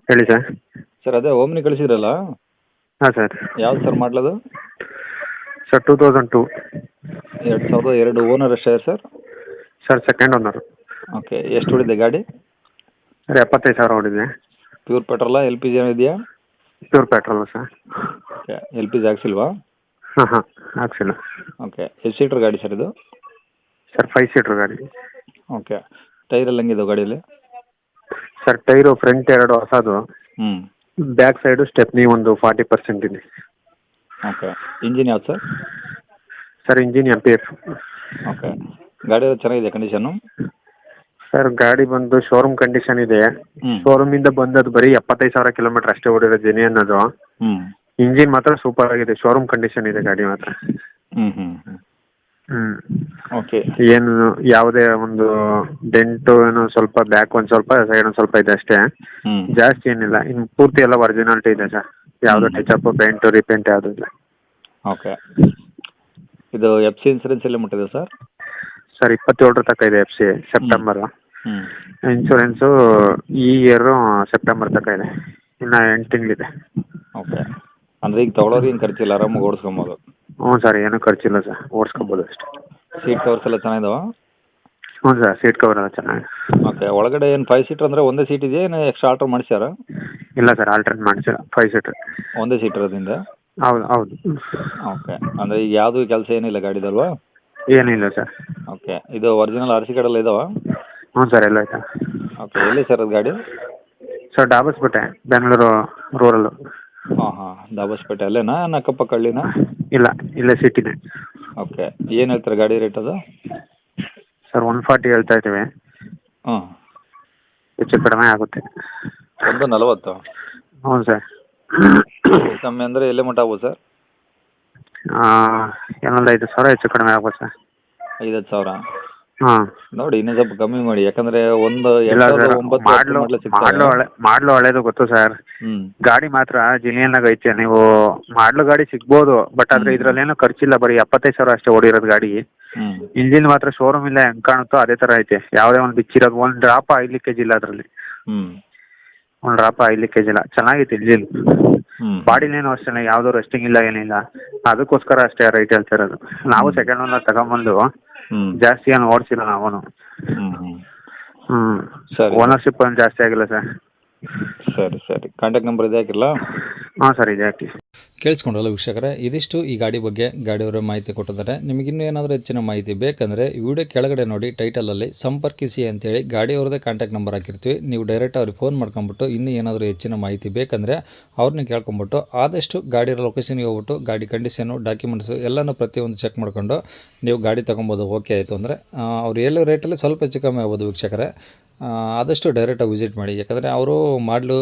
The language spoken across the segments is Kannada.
ಹೇಳಿ ಸರ್. ಸರ್ ಅದೇ ಓಮ್ನಿ ಕಳಿಸಿದ್ರಲ್ಲ, ಹಾಂ ಸರ್. ಯಾವ್ದು ಸರ್ ಮಾಡಲದು? ಸರ್ 2002. 2002. ಓನರ್ ಎಷ್ಟಾಗಿದೆ sir? Sir second owner. Okay. ಎಷ್ಟು ಹೊಡಿದೆ ಗಾಡಿ? ಸರ್ 75,000 ಹೊಡಿದೆ. ಪ್ಯೂರ್ ಪೆಟ್ರೋಲಾ, ಎಲ್ ಪಿ ಜಿ ಇದೆಯಾ? Pure petrol sir. Okay. L P G ಹಾಕ್ಸಿಲ್ವಾ? ಹಾಂ ಹಾಕ್ಸಿಲ್ಲ. ಓಕೆ. ಎಷ್ಟು ಸೀಟ್ರ್ ಗಾಡಿ ಸರ್ ಇದು? ಸರ್ 5 ಸೀಟ್ರ್ ಗಾಡಿ. ಓಕೆ. ಟೈರೆಲ್ಲ ಹೆಂಗಿದೆ ಗಾಡೀಲಿ? ಸರ್ ಟೈರು ಫ್ರಂಟ್ 2 ಹೊಸದು, ಹ್ಞೂ. ಬ್ಯಾಕ್ ಸೈಡು ಸ್ಟೆಪ್ನಿ ಒಂದು 40% ಇದೆ. ಓಕೆ. ಇಂಜಿನ್ ಯಾವ್ದು sir? Sir engine MPF. Okay. ಗಾಡಿ ಎಲ್ಲ ಚೆನ್ನಾಗಿದೆ ಕಂಡೀಷನು? ಸರ್ ಗಾಡಿ ಬಂದು ಶೋರೂಮ್ ಕಂಡೀಷನ್ ಇದೆ. ಹ್ಞೂ. ಶೋರೂಮಿಂದ ಬಂದದ್ದು ಬರೀ 75,000 ಕಿಲೋಮೀಟರ್ ಅಷ್ಟೇ ಓಡಿರೋ ಜೆನಿ ಅನ್ನೋದು. ಹ್ಞೂ. ಇಂಜಿನ್ ಮಾತ್ರ ಸೂಪರ್ ಆಗಿದೆ. ಶೋರೂಮ್ ಕಂಡೀಷನ್ ಇದೆ ಗಾಡಿ ಮಾತ್ರ. ಹ್ಞೂ ಹ್ಞೂ ಹ್ಞೂ. ಓಕೆ. ಏನು ಯಾವುದೇ ಒಂದು ಡೆಂಟು ಏನೋ ಸ್ವಲ್ಪ ಬ್ಯಾಕ್ ಒಂದು ಸ್ವಲ್ಪ ಸೈಡ್ ಒಂದು ಸ್ವಲ್ಪ ಇದೆ ಅಷ್ಟೇ, ಹ್ಞೂ. ಜಾಸ್ತಿ ಏನಿಲ್ಲ. ಇನ್ನು ಪೂರ್ತಿ ಎಲ್ಲ ಒರಿಜಿನಾಲಿಟಿ ಇದೆ ಸರ್. ಯಾವುದೋ ಟಚಪ್ ಪೇಂಟು ರಿಪೇಂಟ್ ಯಾವುದೂ ಇಲ್ಲ. ಓಕೆ. ಇದು FC ಇನ್ಸೂರೆನ್ಸ್ ಎಲ್ಲ ಮುಟ್ಟಿದೆ ಸರ್? ಸರ್ 27 ತನಕ ಇದೆ FC ಸೆಪ್ಟೆಂಬರು. ಹ್ಞೂ. ಇನ್ಶೂರೆನ್ಸು ಈ ಇಯರು ಸೆಪ್ಟೆಂಬರ್ ತನಕ ಇದೆ. ಇನ್ನು 8 ತಿಂಗಳಿದೆ. ಓಕೆ. ಅಂದರೆ ಈಗ ತೊಗೊಳೋರು ಏನು ಖರ್ಚಿಲ್ಲ, ಆರಾಮಾಗಿ ಓಡಿಸ್ಕೊಬೋದು? ಹ್ಞೂ ಸರ್, ಏನೂ ಖರ್ಚಿಲ್ಲ ಸರ್, ಓಡಿಸ್ಕೊಬೋದು ಅಷ್ಟೇ. ಸೀಟ್ ಕವರ್ಸ್ ಎಲ್ಲ ಚೆನ್ನಾಗಿದಾವ? ಹ್ಞೂ ಸರ್, ಸೀಟ್ ಕವರ್ ಎಲ್ಲ ಚೆನ್ನಾಗಿದೆ. ಓಕೆ. ಒಳಗಡೆ ಏನು 5 ಸೀಟ್ರ್ ಅಂದರೆ ಒಂದೇ ಸೀಟ್ ಇದೆಯಾ, ಏನು ಎಕ್ಸ್ಟ್ರಾ ಆಲ್ಟ್ರ್ ಮಾಡಿಸ್ಯಾರ? ಇಲ್ಲ ಸರ್, ಆಲ್ಟ್ರೇಟ್ ಮಾಡಿಸಿಲ್ಲ, 5 ಸೀಟ್ರ್. ಒಂದೇ ಸೀಟ್ರ್ ಅದಿಂದ? ಹೌದು. ಓಕೆ. ಅಂದರೆ ಈಗ ಯಾವುದು ಕೆಲಸ ಏನಿಲ್ಲ ಗಾಡಿದಲ್ವಾ? ಏನಿಲ್ಲ ಸರ್. ಓಕೆ. ಇದು ಒರಿಜಿನಲ್ RC ಕಾರ್ಡೆಲ್ಲ ಇದಾವಾ? ಹ್ಞೂ ಸರ್, ಎಲ್ಲ ಆಯ್ತಾ. ಓಕೆ. ಎಲ್ಲಿ ಸರ್ ಅದು ಗಾಡಿ? Sir Dobbaspet, Bengaluru rural. ಹಾಂ. ದಾಬಸ್ಪೇಟೆ ಅಲ್ಲೇನಾ, ಅಕ್ಕಪಕ್ಕ ಹಳ್ಳಿನಾ? ಇಲ್ಲ, ಇಲ್ಲೇ ಸಿಟಿನೇ. ಓಕೆ. ಏನು ಹೇಳ್ತಾರೆ ಗಾಡಿ ರೇಟ್ ಅದು? ಸರ್ 140 ಹೇಳ್ತಾ ಇದ್ದೀವಿ. ಹಾಂ. ಹೆಚ್ಚು ಕಡಿಮೆ ಆಗುತ್ತೆ. 140? ಹ್ಞೂ ಸರ್. ಕಮ್ಮಿ ಅಂದರೆ ಎಲ್ಲಿ ಮಟ್ಟ ಆಗ್ಬೋದು ಸರ್? ಏನೊಂದು 5,000 ಹೆಚ್ಚು ಕಡಿಮೆ ಆಗ್ಬೋದು ಸರ್. 5-10 ಸಾವಿರ? ಹಾಂ. ನೋಡಿ ಇನ್ನೂ ಸ್ವಲ್ಪ ಕಮ್ಮಿ ಮಾಡಿ, ಯಾಕಂದರೆ ಒಂದು ಇಲ್ಲ ಸರ್, 2009 ಮಾಡ್ಲು ಹಳೇದು ಗೊತ್ತು ಸರ್. ಹ್ಞೂ. ಗಾಡಿ ಮಾತ್ರ ಜಿನಿಯನ್ನಾಗ ಐತೆ. ನೀವು ಮಾಡ್ಲು ಗಾಡಿ ಸಿಗ್ಬೋದು, ಬಟ್ ಆದರೆ ಇದರಲ್ಲೇನೋ ಖರ್ಚಿಲ್ಲ, ಬರೀ 75,000 ಅಷ್ಟೇ ಓಡಿರೋದು ಗಾಡಿ. ಹ್ಞೂ. ಇಂಜಿನ್ ಮಾತ್ರ ಶೋರೂಮ್ ಇಲ್ಲ ಹೆಂಗೆ ಕಾಣುತ್ತೋ ಅದೇ ಥರ ಐತೆ. ಯಾವುದೇ ಒಂದು ಬಿಚ್ಚಿರೋದು, ಒಂದು ಡ್ರಾಪ್ ಆಯಿಲ್ ಲೀಕೇಜ್ ಇಲ್ಲ ಅದರಲ್ಲಿ. ಹ್ಞೂ. ಒಂದು ಡ್ರಾಪ್ ಆಯಿಲ್ ಲೀಕೇಜ್ ಇಲ್ಲ, ಚೆನ್ನಾಗಿತ್ತು ಇಂಜಿನ್. ಹ್ಞೂ. ಬಾಡಿನೇನು ಅಷ್ಟೇ, ಯಾವುದೋ ರೆಸ್ಟಿಂಗ್ ಇಲ್ಲ ಏನಿಲ್ಲ. ಅದಕ್ಕೋಸ್ಕರ ಅಷ್ಟೇ ರೇಟ್ ಹೇಳ್ತಿರೋದು. ನಾವು ಸೆಕೆಂಡ್ ಓನರ್ ತಗೊಂಬಂದು ಹ್ಞೂ. ಜಾಸ್ತಿ ಏನು ಓಡಿಸಿಲ್ಲ ನಾವು. ಹ್ಞೂ. ಸರಿ. ಓನರ್ಶಿಪ್ ಏನು ಜಾಸ್ತಿ ಆಗಿಲ್ಲ ಸರ್. ಸರಿ. ಕಾಂಟ್ಯಾಕ್ಟ್ ನಂಬರ್ ಇದೆ ಹಾಕಿರಲಾ? ಹಾಂ ಸರ್, ಇದೆ ಹಾಕಿ. ಕೇಳಿಸ್ಕೊಂಡ್ರಲ್ಲ ವೀಕ್ಷಕರೇ, ಇದಿಷ್ಟು ಈ ಗಾಡಿ ಬಗ್ಗೆ ಗಾಡಿಯವರ ಮಾಹಿತಿ ಕೊಟ್ಟಿದ್ದಾರೆ. ನಿಮಗಿನ್ನೂ ಏನಾದರೂ ಹೆಚ್ಚಿನ ಮಾಹಿತಿ ಬೇಕಂದರೆ ವಿಡಿಯೋ ಕೆಳಗಡೆ ನೋಡಿ ಟೈಟಲಲ್ಲಿ ಸಂಪರ್ಕಿಸಿ ಅಂತೇಳಿ ಗಾಡಿಯವ್ರದ್ದೇ ಕಾಂಟ್ಯಾಕ್ಟ್ ನಂಬರ್ ಹಾಕಿರ್ತೀವಿ. ನೀವು ಡೈರೆಕ್ಟ್ ಅವ್ರಿಗೆ ಫೋನ್ ಮಾಡ್ಕೊಂಬಿಟ್ಟು ಇನ್ನೂ ಏನಾದರೂ ಹೆಚ್ಚಿನ ಮಾಹಿತಿ ಬೇಕಂದರೆ ಅವ್ರನ್ನ ಕೇಳ್ಕೊಂಬಿಟ್ಟು ಆದಷ್ಟು ಗಾಡಿ ಲೊಕೇಶನ್ಗೆ ಹೋಗ್ಬಿಟ್ಟು ಗಾಡಿ ಕಂಡೀಷನು, ಡಾಕ್ಯುಮೆಂಟ್ಸು ಎಲ್ಲನೂ ಪ್ರತಿಯೊಂದು ಚೆಕ್ ಮಾಡ್ಕೊಂಡು ನೀವು ಗಾಡಿ ತೊಗೊಬೋದು. ಓಕೆ ಆಯಿತು ಅಂದರೆ ಅವ್ರು ಹೇಳೋ ರೇಟಲ್ಲಿ ಸ್ವಲ್ಪ ಹೆಚ್ಚು ಕಮ್ಮಿ ಆಗ್ಬೋದು ವೀಕ್ಷಕರೇ. ಆದಷ್ಟು ಡೈರೆಕ್ಟಾಗಿ ವಿಸಿಟ್ ಮಾಡಿ, ಯಾಕಂದರೆ ಅವರು ಮಾಡಲು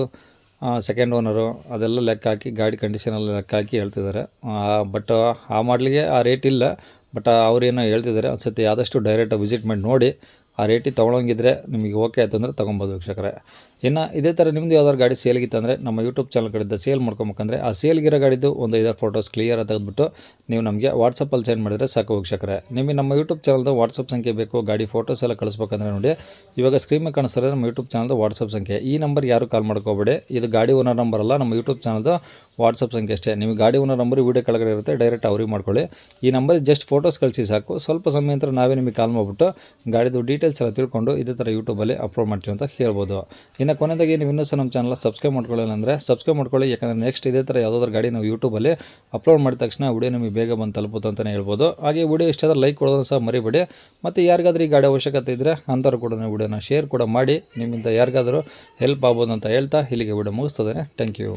ಸೆಕೆಂಡ್ ಓನರು ಅದೆಲ್ಲ ಲೆಕ್ಕ ಹಾಕಿ ಗಾಡಿ ಕಂಡೀಷನೆಲ್ಲ ಲೆಕ್ಕ ಹಾಕಿ ಹೇಳ್ತಿದ್ದಾರೆ. ಬಟ್ ಆ ಮಾಡಲಿಗೆ ಆ ರೇಟ್ ಇಲ್ಲ, ಬಟ್ ಅವ್ರೇನೋ ಹೇಳ್ತಿದ್ದಾರೆ. ಒಂದು ಸತಿ ಆದಷ್ಟು ಡೈರೆಕ್ಟಾಗಿ ವಿಸಿಟ್ ಮಾಡಿ ನೋಡಿ, ಆ ರೇಟಿಗೆ ತೊಗೊಳಂಗಿದ್ರೆ ನಿಮಗೆ ಓಕೆ ಆಯಿತು ಅಂದರೆ ತೊಗೊಬೋದು ವೀಕ್ಷಕರೇ. ಇನ್ನು ಇದೇ ಥರ ನಿಮ್ಮದು ಯಾವ್ದಾದ್ರು ಗಾಡಿ ಸೇಲ್ಗಿತ್ತಂದರೆ ನಮ್ಮ ಯೂಟ್ಯೂಬ್ ಚಾನಲ್ ಕಡೆಯಿಂದ ಸೇಲ್ ಮಾಡ್ಕೊಬೇಕಂದ್ರೆ ಆ ಸೇಲ್ಗಿರೋ ಗಾಡಿದು ಒಂದು 5 ಫೋಟೋಸ್ ಕ್ಲಿಯರಾಗಿ ತೆಗೆದುಬಿಟ್ಟು ನೀವು ನಮಗೆ ವಾಟ್ಸಪ್ಪಲ್ಲಿ ಸೆಂಡ್ ಮಾಡಿದರೆ ಸಾಕು ವೀಕ್ಷಕರೇ. ನಿಮಗೆ ನಮ್ಮ ಯೂಟ್ಯೂಬ್ ಚಾನಲ್ದು ವಾಟ್ಸಪ್ ಸಂಖ್ಯೆ ಬೇಕು, ಗಾಡಿ ಫೋಟೋಸ್ ಎಲ್ಲ ಕಳಿಸ್ಬೇಕಂದ್ರೆ ನೋಡಿ ಇವಾಗ ಸ್ಕ್ರೀನ್ ಮೇಲೆ ಕಾಣಿಸ್ತಾರೆ ನಮ್ಮ ಯೂಟ್ಯೂಬ್ ಚಾನಲ್ದು ವಾಟ್ಸಪ್ ಸಂಖ್ಯೆ. ಈ ನಂಬರ್ ಯಾರು ಕಾಲ್ ಮಾಡ್ಕೋಬೇಡಿ, ಇದು ಗಾಡಿ ಓನರ್ ನಂಬರ್ ಅಲ್ಲ, ನಮ್ಮ ಯೂಟ್ಯೂಬ್ ಚಾನಲ್ದು ವಾಟ್ಸಪ್ ಸಂಖ್ಯೆ ಅಷ್ಟೇ. ನಿಮಗೆ ಗಾಡಿ ಓನರ್ ನಂಬರ್ ವೀಡಿಯೋ ಕೆಳಗಡೆ ಇರುತ್ತೆ, ಡೈರೆಕ್ಟ್ ಅವ್ರಿಗೆ ಮಾಡ್ಕೊಳ್ಳಿ. ಈ ನಂಬರ್ ಜಸ್ಟ್ ಫೋಟೋಸ್ ಕಳಿಸಿ ಸಾಕು. ಸ್ವಲ್ಪ ಸಮಯ ನಂತರ ನಾವೇ ನಿಮಗೆ ಕಾಲ್ ಮಾಡಿಬಿಟ್ಟು ಗಾಡಿದು ಡೀಟೇಲ್ಸ್ ಎಲ್ಲ ತಿಳ್ಕೊಂಡು ಇದೇ ಥರ ಯೂಟ್ಯೂಬಲ್ಲಿ ಅಪ್ಲೋಡ್ ಮಾಡ್ತೀವಿ ಅಂತ ಹೇಳ್ಬೋದು. ಇನ್ನು ಕೊನೆಯದಾಗಿ ನೀವು ಇನ್ನೂ ಸಹ ನಮ್ಮ ಚಾನಲ್ ಸಬ್ಸ್ಕ್ರೈಬ್ ಮಾಡ್ಕೊಳ್ಳಿಲ್ಲ ಅಂದರೆ ಸಬ್ಸ್ಕ್ರೈಬ್ ಮಾಡ್ಕೊಳ್ಳಿ, ಯಾಕಂದರೆ ನೆಕ್ಸ್ಟ್ ಇದೇ ಥರ ಯಾವುದಾದ್ರೂ ಗಾಡಿ ನಾವು ಯೂಟ್ಯೂಬಲ್ಲಿ ಅಪ್ಲೋಡ್ ಮಾಡಿದ ತಕ್ಷಣ ವಿಡಿಯೋ ನಿಮಗೆ ಬೇಗ ಬಂದು ತಲುಪುತ್ತೆ ಅಂತಲೇ ಹೇಳ್ಬೋದು. ಹಾಗೆ ವಿಡಿಯೋ ಇಷ್ಟ ಆದರೆ ಲೈಕ್ ಕೊಡೋದನ್ನು ಸಹ ಮರಿಬೇಡಿ. ಮತ್ತು ಯಾರಿಗಾದ್ರೂ ಈ ಗಾಡಿ ಅವಶ್ಯಕತೆ ಇದ್ದರೆ ಅಂಥವ್ರು ಕೂಡ ವಿಡಿಯೋನ ಶೇರ್ ಕೂಡ ಮಾಡಿ, ನಿಮ್ಮಿಂದ ಯಾರಿಗಾದರೂ ಹೆಲ್ಪ್ ಆಗ್ಬೋದು ಅಂತ ಹೇಳ್ತಾ ಇಲ್ಲಿಗೆ ವಿಡಿಯೋ ಮುಗಿಸ್ತದೆ. Thank you.